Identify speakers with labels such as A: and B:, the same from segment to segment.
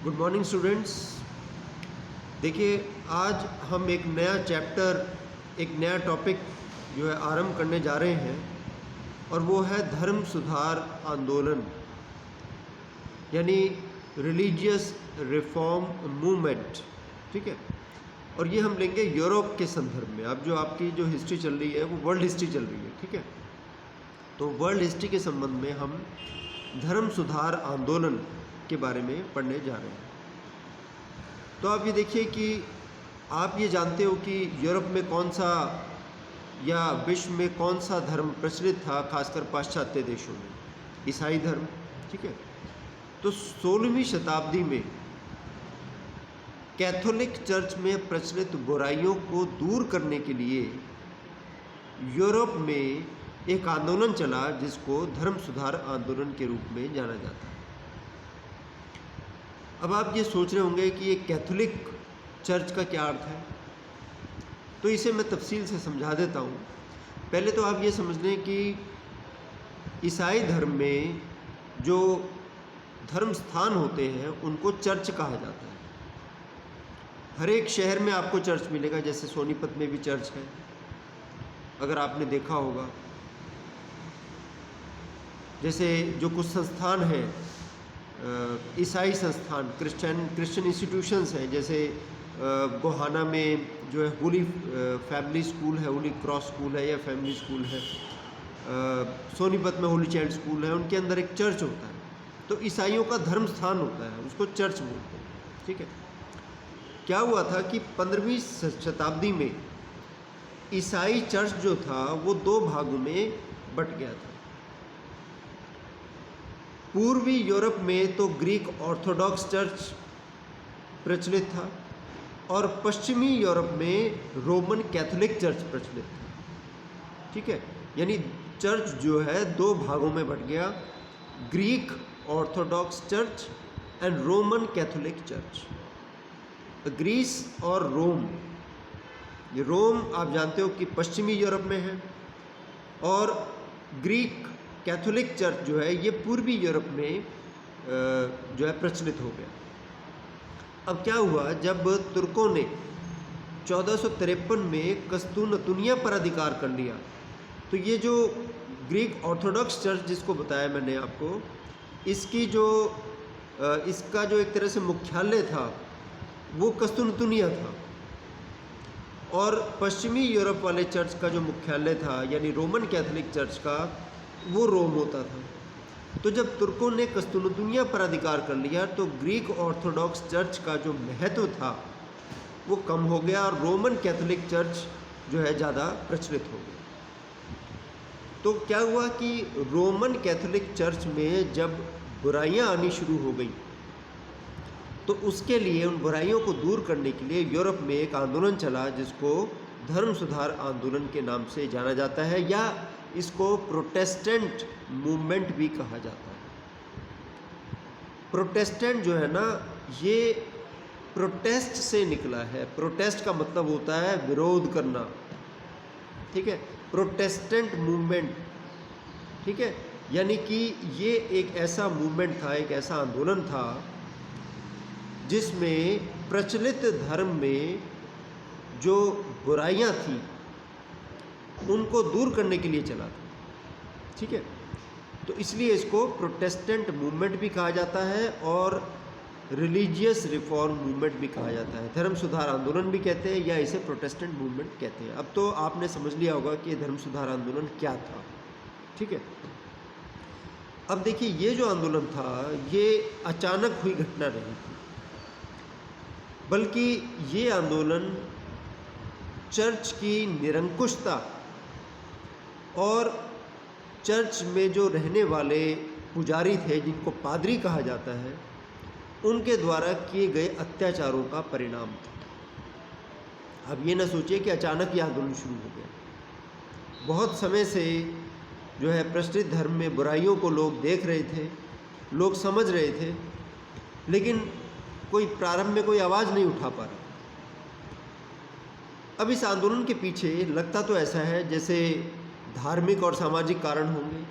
A: Good morning students. देखिए, आज हम एक नया चैप्टर, एक नया टॉपिक जो है आरंभ करने जा रहे हैं और वो है धर्म सुधार आंदोलन, यानी रिलीजियस रिफॉर्म मूवमेंट। ठीक है, और ये हम लेंगे यूरोप के संदर्भ में। अब जो आपकी जो हिस्ट्री चल रही है वो वर्ल्ड हिस्ट्री चल रही है। ठीक है, तो वर्ल्ड हिस्ट्री के संबंध में हम धर्म सुधार आंदोलन के बारे में पढ़ने जा रहे हैं। तो आप ये देखिए कि आप ये जानते हो कि यूरोप में कौन सा या विश्व में कौन सा धर्म प्रचलित था, खासकर पाश्चात्य देशों में? ईसाई धर्म। ठीक है, तो 16वीं शताब्दी में कैथोलिक चर्च में प्रचलित बुराइयों को दूर करने के लिए यूरोप में एक आंदोलन चला जिसको धर्म सुधार आंदोलन के रूप में जाना जाता है। अब आप ये सोच रहे होंगे कि ये कैथोलिक चर्च का क्या अर्थ है, तो इसे मैं तफसील से समझा देता हूँ। पहले तो आप ये समझ लें कि ईसाई धर्म में जो धर्म स्थान होते हैं उनको चर्च कहा जाता है। हर एक शहर में आपको चर्च मिलेगा, जैसे सोनीपत में भी चर्च है, अगर आपने देखा होगा। जैसे जो कुछ संस्थान हैं, ईसाई संस्थान, क्रिश्चियन इंस्टीट्यूशंस हैं, जैसे गोहाना में जो है होली फैमिली स्कूल है, होली क्रॉस स्कूल है या फैमिली स्कूल है। सोनीपत में होली चाइल्ड स्कूल है, उनके अंदर एक चर्च होता है। तो ईसाइयों का धर्म स्थान होता है, उसको चर्च बोलते हैं। ठीक है, क्या हुआ था कि 15वीं शताब्दी में ईसाई चर्च जो था वो दो भागों में बट गया था। पूर्वी यूरोप में तो ग्रीक ऑर्थोडॉक्स चर्च प्रचलित था और पश्चिमी यूरोप में रोमन कैथोलिक चर्च प्रचलित था। ठीक है, यानी चर्च जो है दो भागों में बट गया, Greek Orthodox church and Roman Catholic church. Greece और रोम, ये रोम आप जानते हो कि पश्चिमी यूरोप में है और ग्रीक कैथोलिक चर्च जो है ये पूर्वी यूरोप में जो है प्रचलित हो गया। अब क्या हुआ, जब तुर्कों ने 1453 में कस्तूनतुनिया पर अधिकार कर लिया, तो ये जो ग्रीक ऑर्थोडॉक्स चर्च जिसको बताया मैंने आपको, इसकी जो इसका जो एक तरह से मुख्यालय था वो कस्तूनतुनिया था, और पश्चिमी यूरोप वाले चर्च का जो मुख्यालय था यानी रोमन कैथोलिक चर्च का, वो रोम होता था। तो जब तुर्कों ने कस्तूनतुनिया पर अधिकार कर लिया तो ग्रीक ऑर्थोडॉक्स चर्च का जो महत्व था वो कम हो गया और रोमन कैथोलिक चर्च जो है ज़्यादा प्रचलित हो गया। तो क्या हुआ कि रोमन कैथोलिक चर्च में जब बुराइयां आनी शुरू हो गई तो उसके लिए, उन बुराइयों को दूर करने के लिए यूरोप में एक आंदोलन चला जिसको धर्म सुधार आंदोलन के नाम से जाना जाता है, या इसको प्रोटेस्टेंट मूवमेंट भी कहा जाता है। प्रोटेस्टेंट जो है ना, ये प्रोटेस्ट से निकला है। प्रोटेस्ट का मतलब होता है विरोध करना। ठीक है, प्रोटेस्टेंट मूवमेंट। ठीक है, यानी कि ये एक ऐसा मूवमेंट था, एक ऐसा आंदोलन था जिसमें प्रचलित धर्म में जो बुराइयां थी उनको दूर करने के लिए चला था। ठीक है, तो इसलिए इसको प्रोटेस्टेंट मूवमेंट भी कहा जाता है और रिलीजियस रिफॉर्म मूवमेंट भी कहा जाता है। धर्म सुधार आंदोलन भी कहते हैं या इसे प्रोटेस्टेंट मूवमेंट कहते हैं। अब तो आपने समझ लिया होगा कि ये धर्म सुधार आंदोलन क्या था। ठीक है, अब देखिए, ये जो आंदोलन था ये अचानक हुई घटना नहीं थी, बल्कि ये आंदोलन चर्च की निरंकुशता और चर्च में जो रहने वाले पुजारी थे, जिनको पादरी कहा जाता है, उनके द्वारा किए गए अत्याचारों का परिणाम था। अब ये ना सोचिए कि अचानक ये आंदोलन शुरू हो गया। बहुत समय से जो है प्रचलित धर्म में बुराइयों को लोग देख रहे थे, लोग समझ रहे थे, लेकिन कोई प्रारंभ में कोई आवाज़ नहीं उठा पा रहा। अब इस आंदोलन के पीछे लगता तो ऐसा है जैसे धार्मिक और सामाजिक कारण होंगे,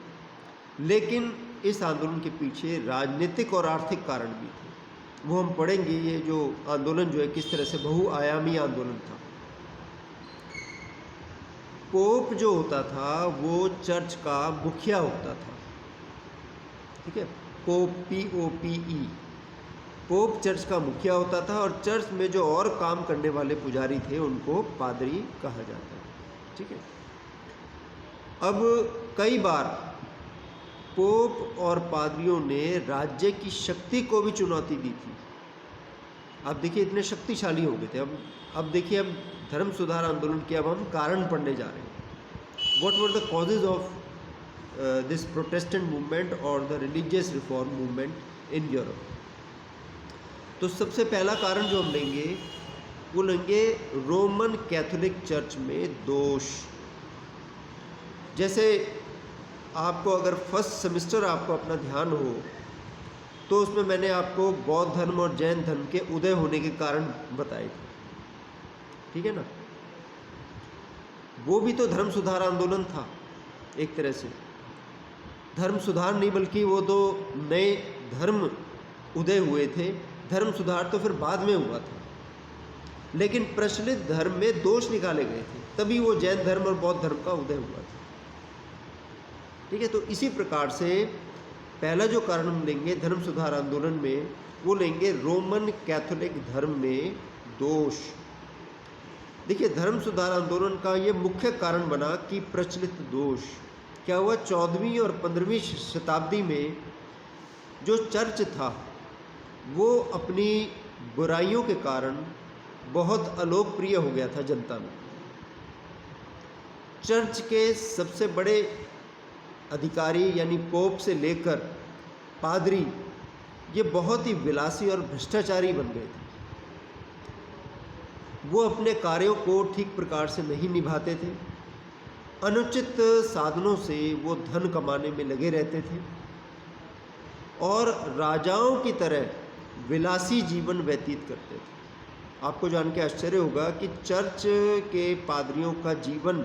A: लेकिन इस आंदोलन के पीछे राजनीतिक और आर्थिक कारण भी थे। वो हम पढ़ेंगे। ये जो आंदोलन जो है किस तरह से बहुआयामी आंदोलन था। पोप जो होता था वो चर्च का मुखिया होता था, ठीक है। पोप, POPE, पोप चर्च का मुखिया होता था, और चर्च में जो और काम करने वाले पुजारी थे उनको पादरी कहा जाता है, ठीक है। अब कई बार पोप और पादरियों ने राज्य की शक्ति को भी चुनौती दी थी। आप देखिए इतने शक्तिशाली हो गए थे। अब देखिए, अब धर्म सुधार आंदोलन के अब हम कारण पढ़ने जा रहे हैं। What were the causes of this Protestant movement और the religious reform movement in Europe. तो सबसे पहला कारण जो हम लेंगे वो लेंगे रोमन कैथोलिक चर्च में दोष। जैसे आपको अगर फर्स्ट सेमेस्टर आपको अपना ध्यान हो तो उसमें मैंने आपको बौद्ध धर्म और जैन धर्म के उदय होने के कारण बताए थे, ठीक है ना। वो भी तो धर्म सुधार आंदोलन था एक तरह से। धर्म सुधार नहीं बल्कि वो तो नए धर्म उदय हुए थे। धर्म सुधार तो फिर बाद में हुआ था, लेकिन प्रचलित धर्म में दोष निकाले गए थे, तभी वो जैन धर्म और बौद्ध धर्म का उदय हुआ था, ठीक है। तो इसी प्रकार से पहला जो कारण हम लेंगे धर्म सुधार आंदोलन में, वो लेंगे रोमन कैथोलिक धर्म में दोष। देखिए, धर्म सुधार आंदोलन का ये मुख्य कारण बना कि प्रचलित दोष क्या हुआ। 14वीं और 15वीं शताब्दी में जो चर्च था वो अपनी बुराइयों के कारण बहुत अलोकप्रिय हो गया था जनता में। चर्च के सबसे बड़े अधिकारी यानी पोप से लेकर पादरी, ये बहुत ही विलासी और भ्रष्टाचारी बन गए थे। वो अपने कार्यों को ठीक प्रकार से नहीं निभाते थे। अनुचित साधनों से वो धन कमाने में लगे रहते थे और राजाओं की तरह विलासी जीवन व्यतीत करते थे। आपको जान के आश्चर्य होगा कि चर्च के पादरियों का जीवन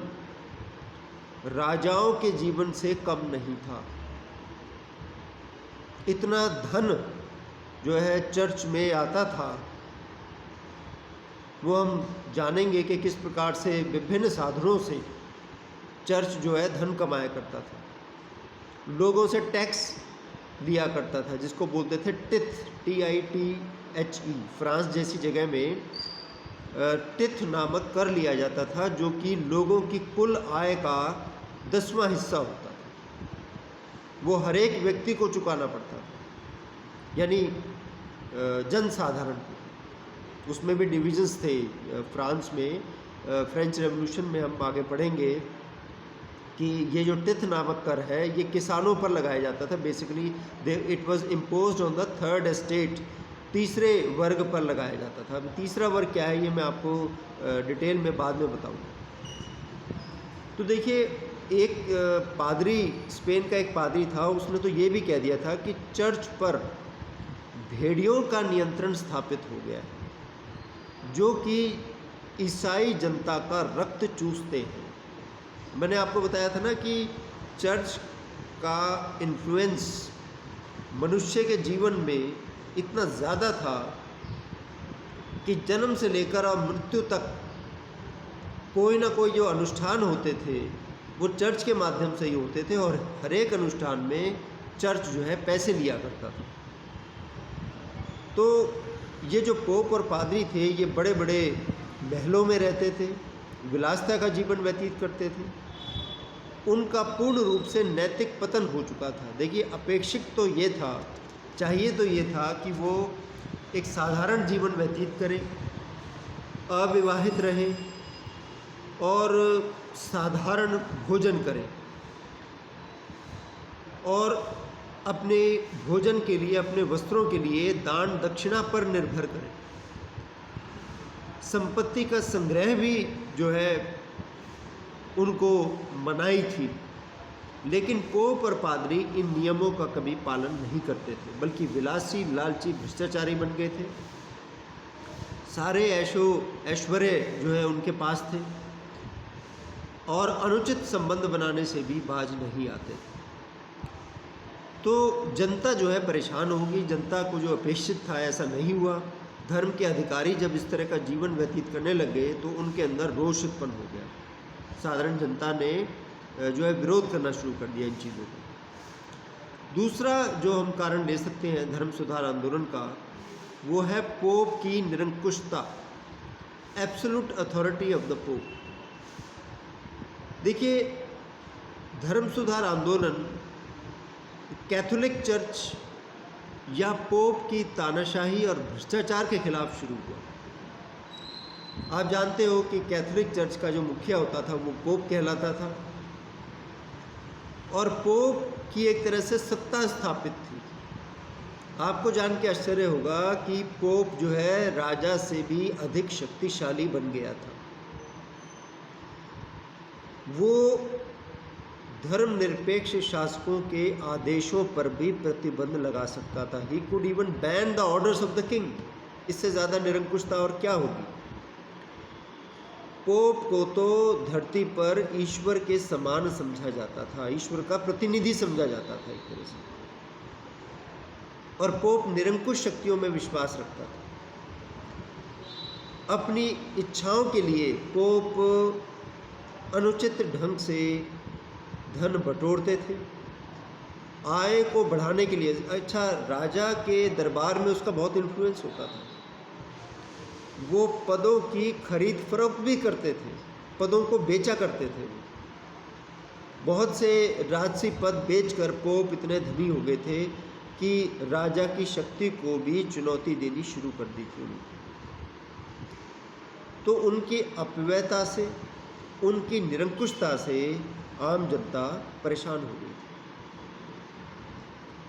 A: राजाओं के जीवन से कम नहीं था। इतना धन जो है चर्च में आता था, वो हम जानेंगे कि किस प्रकार से विभिन्न साधनों से चर्च जो है धन कमाया करता था। लोगों से टैक्स लिया करता था जिसको बोलते थे टिथ, TITHE। फ्रांस जैसी जगह में टिथ नामक कर लिया जाता था, जो कि लोगों की कुल आय का 10वां हिस्सा होता था। वो हर एक व्यक्ति को चुकाना पड़ता था, यानी जनसाधारण को। उसमें भी डिविजन्स थे फ्रांस में। फ्रेंच रेवोल्यूशन में हम आगे पढ़ेंगे कि ये जो टिथ नामक कर है ये किसानों पर लगाया जाता था। Basically it was imposed on the third estate, तीसरे वर्ग पर लगाया जाता था। अब तीसरा वर्ग क्या है ये मैं आपको डिटेल में बाद में बताऊंगा। तो देखिए, एक पादरी, स्पेन का एक पादरी था, उसने तो ये भी कह दिया था कि चर्च पर भेड़ियों का नियंत्रण स्थापित हो गया है जो कि ईसाई जनता का रक्त चूसते हैं। मैंने आपको बताया था ना कि चर्च का इन्फ्लुएंस मनुष्य के जीवन में इतना ज़्यादा था कि जन्म से लेकर और मृत्यु तक कोई ना कोई जो अनुष्ठान होते थे वो चर्च के माध्यम से ही होते थे, और हर एक अनुष्ठान में चर्च जो है पैसे लिया करता था। तो ये जो पोप और पादरी थे ये बड़े बड़े महलों में रहते थे, विलासिता का जीवन व्यतीत करते थे। उनका पूर्ण रूप से नैतिक पतन हो चुका था। देखिए, अपेक्षित तो ये था, चाहिए तो ये था कि वो एक साधारण जीवन व्यतीत करें, अविवाहित रहें और साधारण भोजन करें, और अपने भोजन के लिए, अपने वस्त्रों के लिए दान दक्षिणा पर निर्भर करें। संपत्ति का संग्रह भी जो है उनको मनाही थी, लेकिन पोप और पादरी इन नियमों का कभी पालन नहीं करते थे, बल्कि विलासी, लालची, भ्रष्टाचारी बन गए थे। सारे ऐश्वर्य जो है उनके पास थे और अनुचित संबंध बनाने से भी बाज नहीं आते थे। तो जनता जो है परेशान होगी। जनता को जो अपेक्षित था ऐसा नहीं हुआ। धर्म के अधिकारी जब इस तरह का जीवन व्यतीत करने लगे तो उनके अंदर रोष उत्पन्न हो गया। साधारण जनता ने जो है विरोध करना शुरू कर दिया इन चीज़ों को। दूसरा जो हम कारण ले सकते हैं धर्म सुधार आंदोलन का, वो है पोप की निरंकुशता, absolute authority of the pope. देखिए, धर्म सुधार आंदोलन कैथोलिक चर्च या पोप की तानाशाही और भ्रष्टाचार के खिलाफ शुरू हुआ। आप जानते हो कि कैथोलिक चर्च का जो मुखिया होता था वो पोप कहलाता था, और पोप की एक तरह से सत्ता स्थापित थी। आपको जान के आश्चर्य होगा कि पोप जो है राजा से भी अधिक शक्तिशाली बन गया था। वो धर्मनिरपेक्ष शासकों के आदेशों पर भी प्रतिबंध लगा सकता था। He could even ban the orders of the king. इससे ज़्यादा निरंकुशता और क्या होगी। पोप को तो धरती पर ईश्वर के समान समझा जाता था, ईश्वर का प्रतिनिधि समझा जाता था एक तरह से, और पोप निरंकुश शक्तियों में विश्वास रखता था। अपनी इच्छाओं के लिए पोप अनुचित ढंग से धन बटोरते थे, आय को बढ़ाने के लिए। अच्छा, राजा के दरबार में उसका बहुत इन्फ्लुएंस होता था। वो पदों की खरीद फरोख्त भी करते थे, पदों को बेचा करते थे। बहुत से राजसी पद बेचकर पोप इतने धनी हो गए थे कि राजा की शक्ति को भी चुनौती देनी शुरू कर दी थी उन्होंने। तो उनकी अपव्ययता से, उनकी निरंकुशता से आम जनता परेशान हो गई।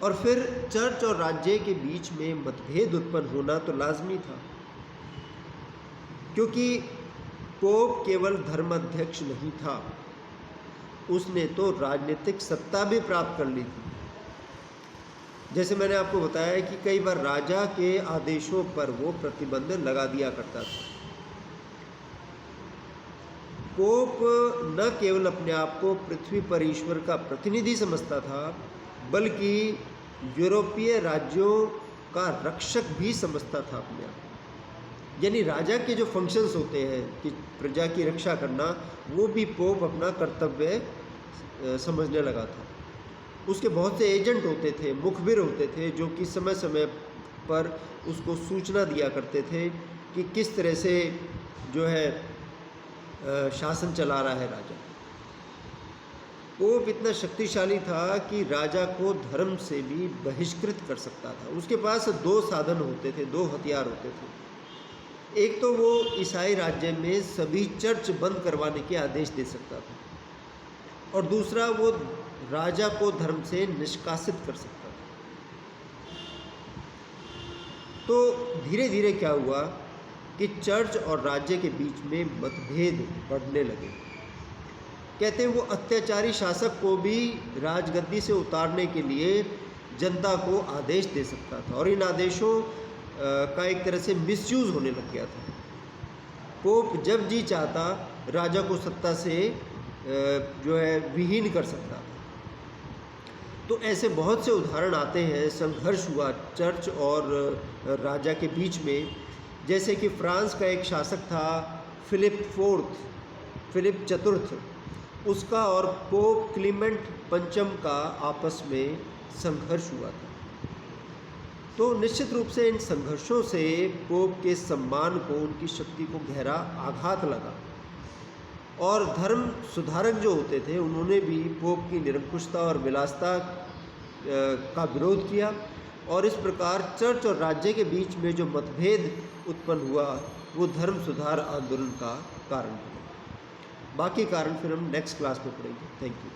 A: और फिर चर्च और राज्य के बीच में मतभेद उत्पन्न होना तो लाजमी था, क्योंकि पोप केवल धर्माध्यक्ष नहीं था, उसने तो राजनीतिक सत्ता भी प्राप्त कर ली थी। जैसे मैंने आपको बताया कि कई बार राजा के आदेशों पर वो प्रतिबंध लगा दिया करता था। पोप न केवल अपने आप को पृथ्वी पर ईश्वर का प्रतिनिधि समझता था, बल्कि यूरोपीय राज्यों का रक्षक भी समझता था अपने आप। यानी राजा के जो फंक्शंस होते हैं कि प्रजा की रक्षा करना, वो भी पोप अपना कर्तव्य समझने लगा था। उसके बहुत से एजेंट होते थे, मुखबिर होते थे, जो कि समय समय पर उसको सूचना दिया करते थे कि किस तरह से जो है शासन चला रहा है राजा। पोप इतना शक्तिशाली था कि राजा को धर्म से भी बहिष्कृत कर सकता था। उसके पास दो साधन होते थे, दो हथियार होते थे। एक तो वो ईसाई राज्य में सभी चर्च बंद करवाने के आदेश दे सकता था, और दूसरा वो राजा को धर्म से निष्कासित कर सकता था। तो धीरे धीरे क्या हुआ कि चर्च और राज्य के बीच में मतभेद बढ़ने लगे। कहते हैं वो अत्याचारी शासक को भी राजगद्दी से उतारने के लिए जनता को आदेश दे सकता था, और इन आदेशों का एक तरह से मिसयूज़ होने लग गया था। पोप जब जी चाहता राजा को सत्ता से जो है विहीन कर सकता था। तो ऐसे बहुत से उदाहरण आते हैं। संघर्ष हुआ चर्च और राजा के बीच में। जैसे कि फ्रांस का एक शासक था फिलिप चतुर्थ, उसका और पोप क्लीमेंट पंचम का आपस में संघर्ष हुआ था। तो निश्चित रूप से इन संघर्षों से पोप के सम्मान को, उनकी शक्ति को गहरा आघात लगा, और धर्म सुधारक जो होते थे उन्होंने भी पोप की निरंकुशता और विलासिता का विरोध किया, और इस प्रकार चर्च और राज्य के बीच में जो मतभेद उत्पन्न हुआ वो धर्म सुधार आंदोलन का कारण बना। बाकी कारण फिर हम नेक्स्ट क्लास में पढ़ेंगे। Thank you.